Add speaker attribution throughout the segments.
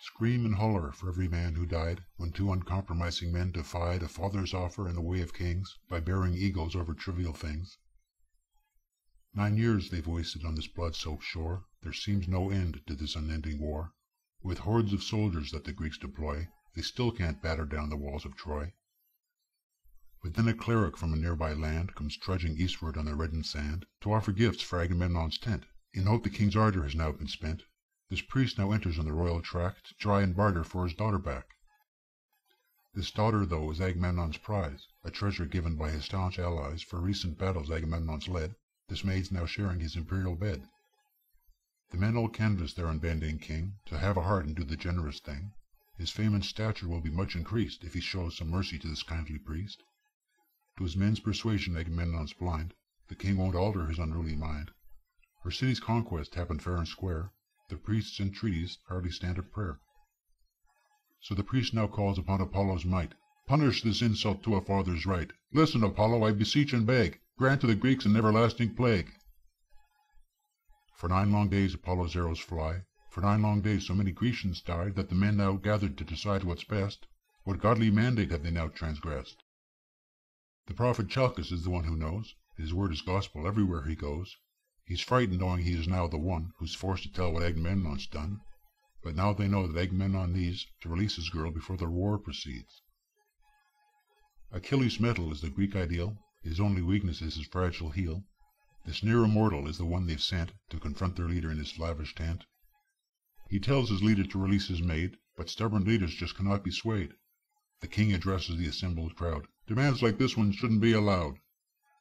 Speaker 1: Scream and holler for every man who died, when two uncompromising men defied a father's offer in the way of kings by bearing egos over trivial things. 9 years they've wasted on this blood-soaked shore. There seems no end to this unending war. With hordes of soldiers that the Greeks deploy, they still can't batter down the walls of Troy. But then a cleric from a nearby land comes trudging eastward on the reddened sand to offer gifts for Agamemnon's tent. In hope the king's ardor has now been spent, this priest now enters on the royal track to try and barter for his daughter back. This daughter, though, is Agamemnon's prize, a treasure given by his staunch allies for recent battles Agamemnon's led. This maid's now sharing his imperial bed. The men all canvass their unbending king to have a heart and do the generous thing. His fame and stature will be much increased if he shows some mercy to this kindly priest. To his men's persuasion Agamemnon's blind. The king won't alter his unruly mind. Her city's conquest happened fair and square. The priest's entreaties hardly stand a prayer. So the priest now calls upon Apollo's might. Punish this insult to a father's right. Listen, Apollo, I beseech and beg. Grant to the Greeks an everlasting plague. For 9 long days Apollo's arrows fly. For 9 long days so many Grecians died that the men now gathered to decide what's best. What godly mandate have they now transgressed? The prophet Chalcus is the one who knows. His word is gospel everywhere he goes. He's frightened knowing he is now the one who's forced to tell what Agamemnon's done. But now they know that Agamemnon needs to release his girl before the war proceeds. Achilles' mettle is the Greek ideal. His only weakness is his fragile heel. This near immortal is the one they've sent to confront their leader in his lavish tent. He tells his leader to release his maid, but stubborn leaders just cannot be swayed. The king addresses the assembled crowd. Demands like this one shouldn't be allowed.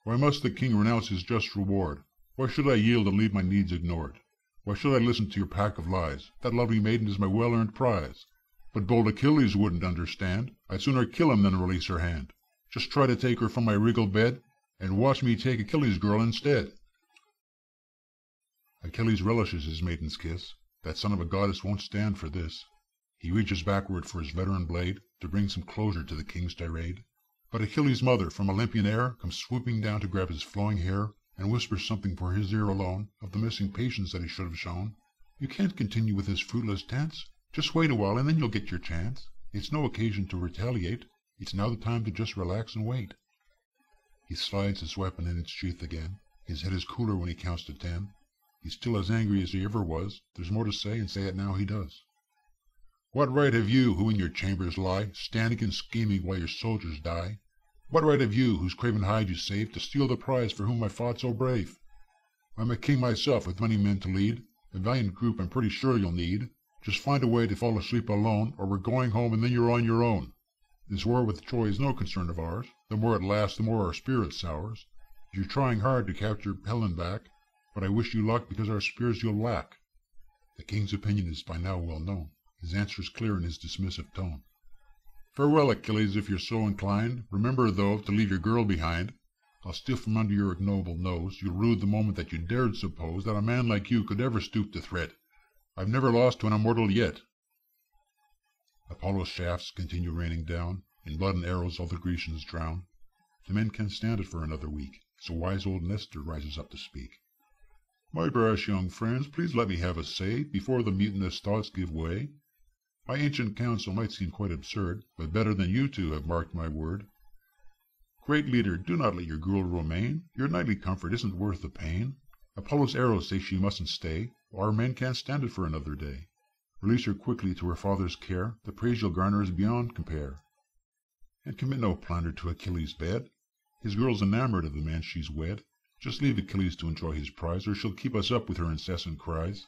Speaker 1: Why must the king renounce his just reward? Why should I yield and leave my needs ignored? Why should I listen to your pack of lies? That lovely maiden is my well-earned prize. But bold Achilles wouldn't understand. I'd sooner kill him than release her hand. Just try to take her from my regal bed, and watch me take Achilles' girl instead. Achilles relishes his maiden's kiss. That son of a goddess won't stand for this. He reaches backward for his veteran blade to bring some closure to the king's tirade. But Achilles' mother from Olympian air comes swooping down to grab his flowing hair and whispers something for his ear alone of the missing patience that he should have shown. You can't continue with this fruitless dance. Just wait a while and then you'll get your chance. It's no occasion to retaliate. It's now the time to just relax and wait. He slides his weapon in its sheath again. His head is cooler when he counts to 10. He's still as angry as he ever was. There's more to say, and say it now he does. What right have you, who in your chambers lie, standing and scheming while your soldiers die? What right have you, whose craven hide you saved, to steal the prize for whom I fought so brave? I'm a king myself, with many men to lead. A valiant group I'm pretty sure you'll need. Just find a way to fall asleep alone, or we're going home and then you're on your own. This war with Troy is no concern of ours. The more it lasts, the more our spirit sours. You're trying hard to capture Helen back, but I wish you luck because our spears you'll lack. The king's opinion is by now well known. His answer is clear in his dismissive tone. Farewell, Achilles, if you're so inclined. Remember, though, to leave your girl behind. I'll steal from under your ignoble nose. You'll rue the moment that you dared suppose that a man like you could ever stoop to threat. I've never lost to an immortal yet. Apollo's shafts continue raining down. In blood and arrows all the Grecians drown. The men can't stand it for another week, so wise old Nestor rises up to speak. My brash young friends, please let me have a say before the mutinous thoughts give way. My ancient counsel might seem quite absurd, but better than you two have marked my word. Great leader, do not let your girl remain. Your nightly comfort isn't worth the pain. Apollo's arrows say she mustn't stay. Our men can't stand it for another day. Release her quickly to her father's care. The praise you'll garner is beyond compare. And commit no plunder to Achilles' bed. His girl's enamored of the man she's wed. Just leave Achilles to enjoy his prize, or she'll keep us up with her incessant cries.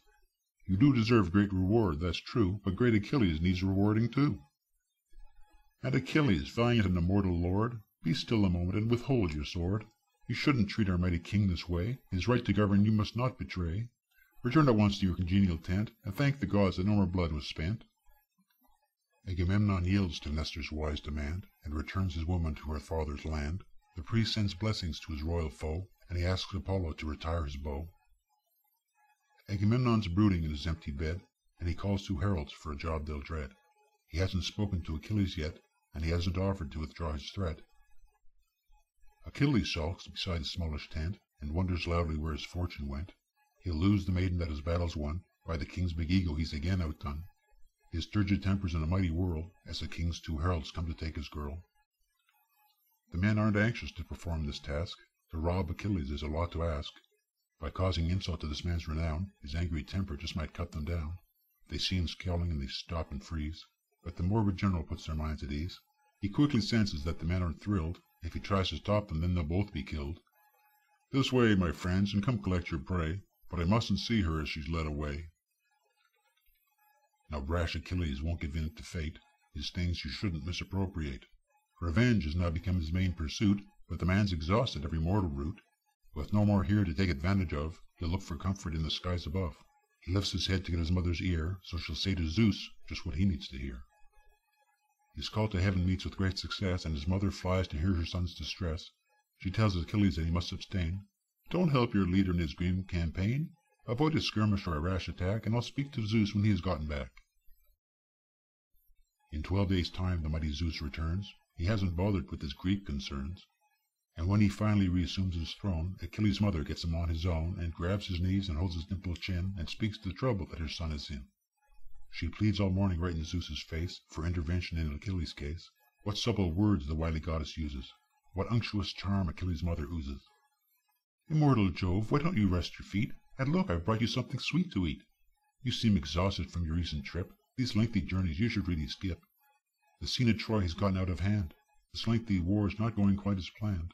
Speaker 1: You do deserve great reward, that's true, but great Achilles needs rewarding too. And Achilles, valiant and immortal lord, be still a moment and withhold your sword. You shouldn't treat our mighty king this way. His right to govern you must not betray. Return at once to your congenial tent, and thank the gods that no more blood was spent. Agamemnon yields to Nestor's wise demand, and returns his woman to her father's land. The priest sends blessings to his royal foe, and he asks Apollo to retire his bow. Agamemnon's brooding in his empty bed, and he calls two heralds for a job they'll dread. He hasn't spoken to Achilles yet, and he hasn't offered to withdraw his threat. Achilles sulks beside his smallish tent, and wonders loudly where his fortune went. He'll lose the maiden that his battles won. By the king's big ego he's again outdone. His turgid temper's in a mighty whirl, as the king's 2 heralds come to take his girl. The men aren't anxious to perform this task. To rob Achilles is a lot to ask. By causing insult to this man's renown, his angry temper just might cut them down. They see him scowling and they stop and freeze. But the morbid general puts their minds at ease. He quickly senses that the men aren't thrilled. If he tries to stop them, then they'll both be killed. This way, my friends, and come collect your prey, but I mustn't see her as she's led away. Now brash Achilles won't give in to fate. His things you shouldn't misappropriate. Revenge has now become his main pursuit, but the man's exhausted every mortal route. With no more here to take advantage of, he'll look for comfort in the skies above. He lifts his head to get his mother's ear, so she'll say to Zeus just what he needs to hear. His call to heaven meets with great success, and his mother flies to hear her son's distress. She tells Achilles that he must abstain. Don't help your leader in his grim campaign. Avoid a skirmish or a rash attack, and I'll speak to Zeus when he has gotten back. In 12 days' time the mighty Zeus returns. He hasn't bothered with his Greek concerns. And when he finally reassumes his throne, Achilles' mother gets him on his own, and grabs his knees and holds his dimpled chin, and speaks to the trouble that her son is in. She pleads all morning right in Zeus's face, for intervention in Achilles' case. What supple words the wily goddess uses! What unctuous charm Achilles' mother oozes! Immortal Jove, why don't you rest your feet? And look, I've brought you something sweet to eat. You seem exhausted from your recent trip. These lengthy journeys you should really skip. The scene of Troy has gotten out of hand. This lengthy war is not going quite as planned.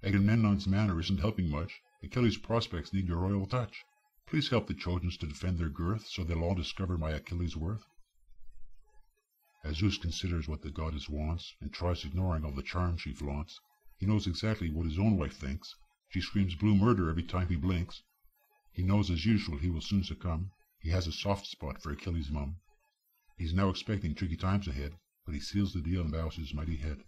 Speaker 1: Agamemnon's manner isn't helping much. Achilles' prospects need your royal touch. Please help the Trojans to defend their girth, so they'll all discover my Achilles' worth. As Zeus considers what the goddess wants, and tries ignoring all the charm she flaunts, he knows exactly what his own wife thinks. She screams blue murder every time he blinks. He knows as usual he will soon succumb. He has a soft spot for Achilles' mum. He's now expecting tricky times ahead, but he seals the deal and bows his mighty head.